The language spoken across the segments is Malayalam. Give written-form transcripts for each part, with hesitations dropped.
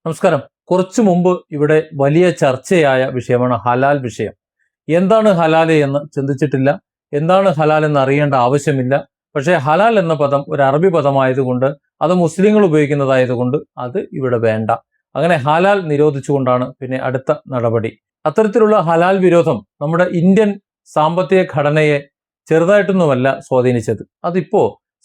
നമസ്കാരം. കുറച്ചു മുമ്പ് ഇവിടെ വലിയ ചർച്ചയായ വിഷയമാണ് ഹലാൽ വിഷയം. എന്താണ് ഹലാൽ എന്ന് ചിന്തിച്ചിട്ടില്ല, എന്താണ് ഹലാൽ എന്ന് അറിയേണ്ട ആവശ്യമില്ല. പക്ഷേ ഹലാൽ എന്ന പദം ഒരു അറബി പദമായതുകൊണ്ട്, അത് മുസ്ലിങ്ങൾ ഉപയോഗിക്കുന്നതായതുകൊണ്ട് അത് ഇവിടെ വേണ്ട. അങ്ങനെ ഹലാൽ നിരോധിച്ചുകൊണ്ടാണ് പിന്നെ അടുത്ത നടപടി. അത്തരത്തിലുള്ള ഹലാൽ വിരോധം നമ്മുടെ ഇന്ത്യൻ സാമ്പത്തിക ഘടനയെ ചെറുതായിട്ടൊന്നുമല്ല സ്വാധീനിച്ചത്. അതിപ്പോ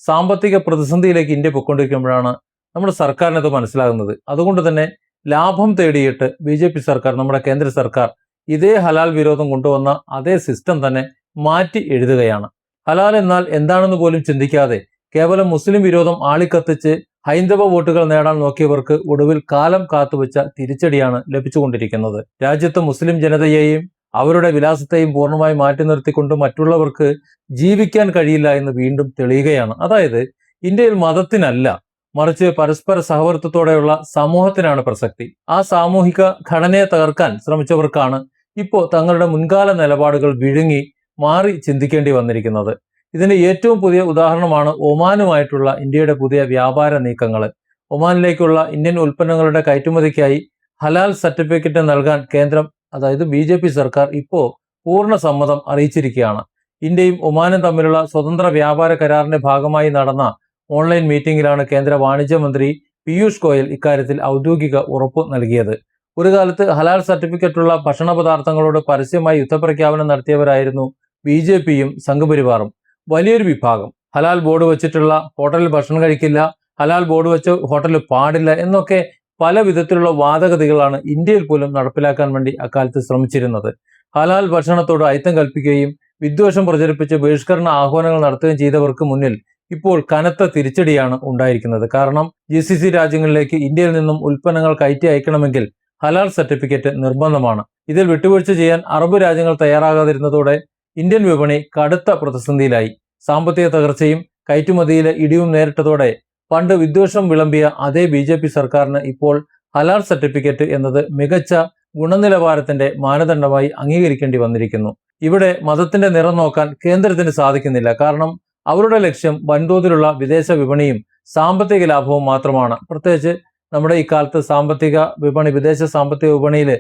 സാമ്പത്തിക പ്രതിസന്ധിയിലേക്ക് ഇന്ത്യ പൊയ്ക്കൊണ്ടിരിക്കുമ്പോഴാണ് നമ്മുടെ സർക്കാരിനത് മനസ്സിലാകുന്നത്. അതുകൊണ്ട് തന്നെ ലാഭം തേടിയിട്ട് BJP സർക്കാർ, നമ്മുടെ കേന്ദ്ര സർക്കാർ ഇതേ ഹലാൽ വിരോധം കൊണ്ടുവന്ന അതേ സിസ്റ്റം തന്നെ മാറ്റി എഴുതുകയാണ്. ഹലാൽ എന്നാൽ എന്താണെന്ന് പോലും ചിന്തിക്കാതെ കേവലം മുസ്ലിം വിരോധം ആളിക്കത്തിച്ച് ഹൈന്ദവ വോട്ടുകൾ നേടാൻ നോക്കിയവർക്ക് ഒടുവിൽ കാലം കാത്തുവെച്ച തിരിച്ചടിയാണ് ലഭിച്ചുകൊണ്ടിരിക്കുന്നത്. രാജ്യത്ത് മുസ്ലിം ജനതയെയും അവരുടെ വിലാസത്തെയും പൂർണ്ണമായി മാറ്റി നിർത്തിക്കൊണ്ട് മറ്റുള്ളവർക്ക് ജീവിക്കാൻ കഴിയില്ല എന്ന് വീണ്ടും തെളിയുകയാണ്. അതായത് ഇന്ത്യയിൽ മതത്തിനല്ല, മറിച്ച് പരസ്പര സഹവർത്തിത്വത്തോടെയുള്ള സമൂഹത്തിനാണ് പ്രസക്തി. ആ സാമൂഹിക ഘടനയെ തകർക്കാൻ ശ്രമിച്ചവർക്കാണ് ഇപ്പോൾ തങ്ങളുടെ മുൻകാല നിലപാടുകൾ വിഴുങ്ങി മാറി ചിന്തിക്കേണ്ടി വന്നിരിക്കുന്നത്. ഇതിന് ഏറ്റവും പുതിയ ഉദാഹരണമാണ് ഒമാനുമായിട്ടുള്ള ഇന്ത്യയുടെ പുതിയ വ്യാപാര നീക്കങ്ങൾ. ഒമാനിലേക്കുള്ള ഇന്ത്യൻ ഉൽപ്പന്നങ്ങളുടെ കയറ്റുമതിക്കായി ഹലാൽ സർട്ടിഫിക്കറ്റ് നൽകാൻ കേന്ദ്രം, അതായത് BJP സർക്കാർ ഇപ്പോൾ പൂർണ്ണ സമ്മതം അറിയിച്ചിരിക്കുകയാണ്. ഇന്ത്യയും ഒമാനും തമ്മിലുള്ള സ്വതന്ത്ര വ്യാപാര കരാറിന്റെ ഭാഗമായി നടന്ന ഓൺലൈൻ മീറ്റിംഗിലാണ് കേന്ദ്ര വാണിജ്യ മന്ത്രി പീയൂഷ് ഗോയൽ ഇക്കാര്യത്തിൽ ഔദ്യോഗിക ഉറപ്പ് നൽകിയത്. ഒരു കാലത്ത് ഹലാൽ സർട്ടിഫിക്കറ്റുള്ള ഭക്ഷണ പദാർത്ഥങ്ങളോട് പരസ്യമായി യുദ്ധപ്രഖ്യാപനം നടത്തിയവരായിരുന്നു BJPയും സംഘപരിവാറും. വലിയൊരു വിഭാഗം ഹലാൽ ബോർഡ് വെച്ചിട്ടുള്ള ഹോട്ടലിൽ ഭക്ഷണം കഴിക്കില്ല, ഹലാൽ ബോർഡ് വെച്ച് ഹോട്ടലിൽ പാടില്ല എന്നൊക്കെ പല വിധത്തിലുള്ള വാദഗതികളാണ് ഇന്ത്യയിൽ പോലും നടപ്പിലാക്കാൻ വേണ്ടി അക്കാലത്ത് ശ്രമിച്ചിരുന്നത്. ഹലാൽ ഭക്ഷണത്തോട് അയിത്തം കൽപ്പിക്കുകയും വിദ്വേഷം പ്രചരിപ്പിച്ച് ബഹിഷ്കരണ ആഹ്വാനങ്ങൾ നടത്തുകയും ചെയ്തവർക്ക് മുന്നിൽ ഇപ്പോൾ കനത്ത തിരിച്ചടിയാണ് ഉണ്ടായിരിക്കുന്നത്. കാരണം GCC രാജ്യങ്ങളിലേക്ക് ഇന്ത്യയിൽ നിന്നും ഉൽപ്പന്നങ്ങൾ കയറ്റി അയക്കണമെങ്കിൽ ഹലാൽ സർട്ടിഫിക്കറ്റ് നിർബന്ധമാണ്. ഇതിൽ വിട്ടുവീഴ്ച ചെയ്യാൻ അറബ് രാജ്യങ്ങൾ തയ്യാറാകാതിരുന്നതോടെ ഇന്ത്യൻ വിപണി കടുത്ത പ്രതിസന്ധിയിലായി. സാമ്പത്തിക തകർച്ചയും കയറ്റുമതിയിലെ ഇടിവും നേരിട്ടതോടെ പണ്ട് വിദ്വേഷം വിളമ്പിയ അതേ BJP സർക്കാരിന് ഇപ്പോൾ ഹലാൽ സർട്ടിഫിക്കറ്റ് എന്നത് മികച്ച ഗുണനിലവാരത്തിന്റെ മാനദണ്ഡമായി അംഗീകരിക്കേണ്ടി വന്നിരിക്കുന്നു. ഇവിടെ മതത്തിന്റെ നിറം നോക്കാൻ കേന്ദ്രത്തിന് സാധിക്കുന്നില്ല. കാരണം അവരുടെ ലക്ഷ്യം വൻതോതിലുള്ള വിദേശ വിപണിയും സാമ്പത്തിക ലാഭവും മാത്രമാണ്. പ്രത്യേകിച്ച് നമ്മുടെ ഈ കാലത്ത് സാമ്പത്തിക വിപണി, വിദേശ സാമ്പത്തിക വിപണിയിൽ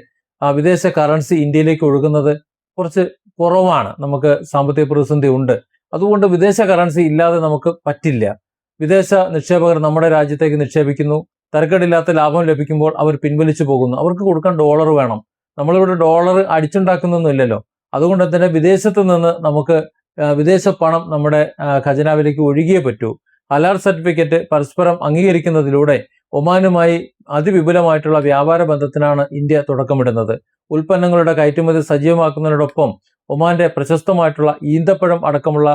വിദേശ കറൻസി ഇന്ത്യയിലേക്ക് ഒഴുകുന്നത് കുറച്ച് കുറവാണ്. നമുക്ക് സാമ്പത്തിക പ്രതിസന്ധി ഉണ്ട്. അതുകൊണ്ട് വിദേശ കറൻസി ഇല്ലാതെ നമുക്ക് പറ്റില്ല. വിദേശ നിക്ഷേപകർ നമ്മുടെ രാജ്യത്തേക്ക് നിക്ഷേപിക്കുന്നു, തരക്കേടില്ലാത്ത ലാഭം ലഭിക്കുമ്പോൾ അവർ പിൻവലിച്ചു പോകുന്നു. അവർക്ക് കൊടുക്കാൻ ഡോളർ വേണം. നമ്മളിവിടെ ഡോളർ അടിച്ചുണ്ടാക്കുന്നൊന്നും ഇല്ലല്ലോ. അതുകൊണ്ട് തന്നെ വിദേശത്ത് നിന്ന് നമുക്ക് വിദേശ പണം നമ്മുടെ ഖജനാവിലേക്ക് ഒഴുകിയേ പറ്റൂ. ഹലാൽ സർട്ടിഫിക്കറ്റ് പരസ്പരം അംഗീകരിക്കുന്നതിലൂടെ ഒമാനുമായി അതിവിപുലമായിട്ടുള്ള വ്യാപാര ബന്ധത്തിനാണ് ഇന്ത്യ തുടക്കമിടുന്നത്. ഉൽപ്പന്നങ്ങളുടെ കയറ്റുമതി സജീവമാക്കുന്നതിനോടൊപ്പം ഒമാന്റെ പ്രശസ്തമായിട്ടുള്ള ഈന്തപ്പഴം അടക്കമുള്ള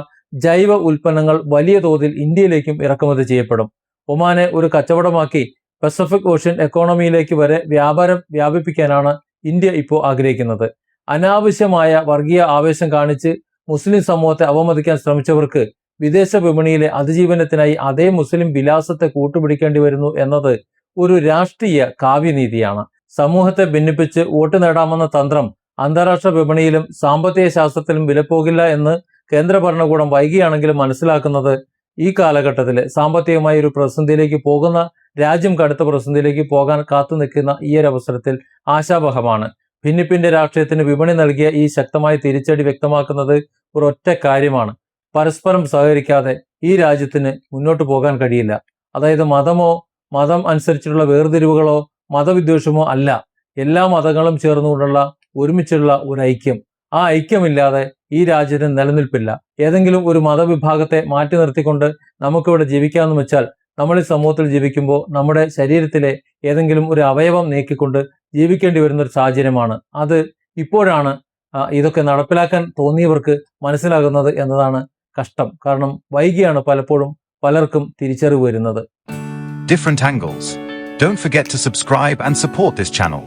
ജൈവ ഉൽപ്പന്നങ്ങൾ വലിയ തോതിൽ ഇന്ത്യയിലേക്കും ഇറക്കുമതി ചെയ്യപ്പെടും. ഒമാനെ ഒരു കച്ചവടമാക്കി പസഫിക് ഓഷ്യൻ എക്കോണമിയിലേക്ക് വരെ വ്യാപാരം വ്യാപിപ്പിക്കാനാണ് ഇന്ത്യ ഇപ്പോൾ ആഗ്രഹിക്കുന്നത്. അനാവശ്യമായ വർഗീയ ആവേശം കാണിച്ച് മുസ്ലിം സമൂഹത്തെ അവമതിക്കാൻ ശ്രമിച്ചവർക്ക് വിദേശ വിപണിയിലെ അതിജീവനത്തിനായി അതേ മുസ്ലിം വിലാസത്തെ കൂട്ടുപിടിക്കേണ്ടി വരുന്നു എന്നത് ഒരു രാഷ്ട്രീയ കാവ്യനീതിയാണ്. സമൂഹത്തെ ഭിന്നിപ്പിച്ച് വോട്ട് നേടാമെന്ന തന്ത്രം അന്താരാഷ്ട്ര വിപണിയിലും സാമ്പത്തിക ശാസ്ത്രത്തിലും വിലപ്പോകില്ല എന്ന് കേന്ദ്ര ഭരണകൂടം വൈകിയാണെങ്കിലും മനസ്സിലാക്കുന്നത് ഈ കാലഘട്ടത്തിൽ സാമ്പത്തികമായി ഒരു പ്രതിസന്ധിയിലേക്ക് പോകുന്ന രാജ്യം കടുത്ത പ്രതിസന്ധിയിലേക്ക് പോകാൻ കാത്തു നിൽക്കുന്ന ഈ ഒരു അവസരത്തിൽ ആശാവഹമാണ്. ഭിന്നിപ്പിന്റെ രാഷ്ട്രീയത്തിന് വിപണി നൽകിയ ഈ ശക്തമായ തിരിച്ചടി വ്യക്തമാക്കുന്നത് ഒരൊറ്റ കാര്യമാണ്: പരസ്പരം സഹകരിക്കാതെ ഈ രാജ്യത്തിന് മുന്നോട്ട് പോകാൻ കഴിയില്ല. അതായത് മതം അനുസരിച്ചുള്ള വേർതിരിവുകളോ മതവിദ്വേഷമോ അല്ല, എല്ലാ മതങ്ങളും ചേർന്നുകൊണ്ടുള്ള ഒരുമിച്ചുള്ള ഒരു ഐക്യം. ആ ഐക്യമില്ലാതെ ഈ രാജ്യത്തിന് നിലനിൽപ്പില്ല. ഏതെങ്കിലും ഒരു മതവിഭാഗത്തെ മാറ്റി നിർത്തിക്കൊണ്ട് നമുക്കിവിടെ ജീവിക്കാമെന്ന് വെച്ചാൽ നമ്മൾ ഈ സമൂഹത്തിൽ ജീവിക്കുമ്പോൾ നമ്മുടെ ശരീരത്തിലെ ഏതെങ്കിലും ഒരു അവയവം നീക്കിക്കൊണ്ട് ജീവിക്കേണ്ടി വരുന്ന ഒരു സാഹചര്യമാണ്. അത് ഇപ്പോഴാണ് ഇതൊക്കെ നടപ്പിലാക്കാൻ തോന്നിയവർക്ക് മനസ്സിലാകുന്നത് എന്നതാണ് കഷ്ടം. കാരണം വൈകിയാണ് പലപ്പോഴും പലർക്കും തിരിച്ചറിവ് വരുന്നത്. Different angles. Don't forget to subscribe and support this channel.